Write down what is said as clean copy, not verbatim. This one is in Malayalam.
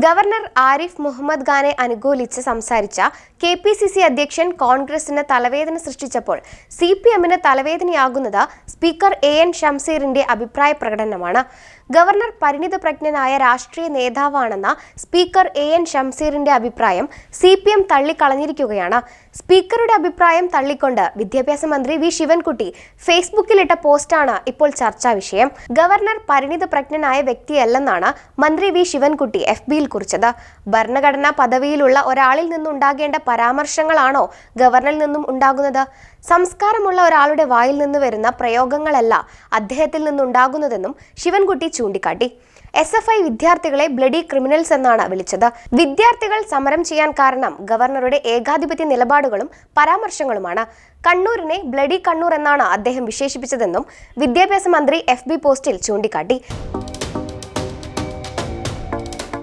ഗവർണർ ആരിഫ് മുഹമ്മദ് ഖാനെ അനുകൂലിച്ച് സംസാരിച്ച കെ.പി.സി.സി അധ്യക്ഷൻ കോൺഗ്രസിന് തലവേദന സൃഷ്ടിച്ചപ്പോൾ CPM-ന് തലവേദനയാകുന്നത് സ്പീക്കർ A.N. ഷംസീറിന്റെ അഭിപ്രായ പ്രകടനമാണ്. ഗവർണർ പരിണിതപ്രജ്ഞനായ രാഷ്ട്രീയ നേതാവാണെന്ന സ്പീക്കർ A.N. ഷംസീറിന്റെ അഭിപ്രായം CPM തള്ളിക്കളഞ്ഞിരിക്കുകയാണ്. സ്പീക്കറുടെ അഭിപ്രായം തള്ളിക്കൊണ്ട് വിദ്യാഭ്യാസ മന്ത്രി വി ശിവൻകുട്ടി ഫേസ്ബുക്കിലിട്ട പോസ്റ്റാണ് ഇപ്പോൾ ചർച്ചാ വിഷയം. ഗവർണർ പരിണിതപ്രജ്ഞനായ വ്യക്തിയല്ലെന്നാണ് മന്ത്രി വി ശിവൻകുട്ടി FB-യിൽ കുറിച്ചത്. ഭരണഘടനാ പദവിയിലുള്ള ഒരാളിൽ നിന്നുണ്ടാകേണ്ട പരാമർശങ്ങളാണോ ഗവർണറിൽ നിന്നും ഉണ്ടാകുന്നത്? സംസ്കാരമുള്ള ഒരാളുടെ വായിൽ നിന്ന് വരുന്ന പ്രയോഗങ്ങളല്ല അദ്ദേഹത്തിൽ നിന്നുണ്ടാകുന്നതെന്നും ശിവൻകുട്ടി ചൂണ്ടിക്കാട്ടി. SFI വിദ്യാർത്ഥികളെ ബ്ലഡി ക്രിമിനൽസ് എന്നാണ് വിളിച്ചത്. വിദ്യാർത്ഥികൾ സമരം ചെയ്യാൻ കാരണം ഗവർണറുടെ ഏകാധിപത്യ നിലപാടുകളും പരാമർശങ്ങളുമാണ്. കണ്ണൂരിനെ ബ്ലഡി കണ്ണൂർ എന്നാണ് അദ്ദേഹം വിശേഷിപ്പിച്ചതെന്നും വിദ്യാഭ്യാസ മന്ത്രി FB പോസ്റ്റിൽ ചൂണ്ടിക്കാട്ടി.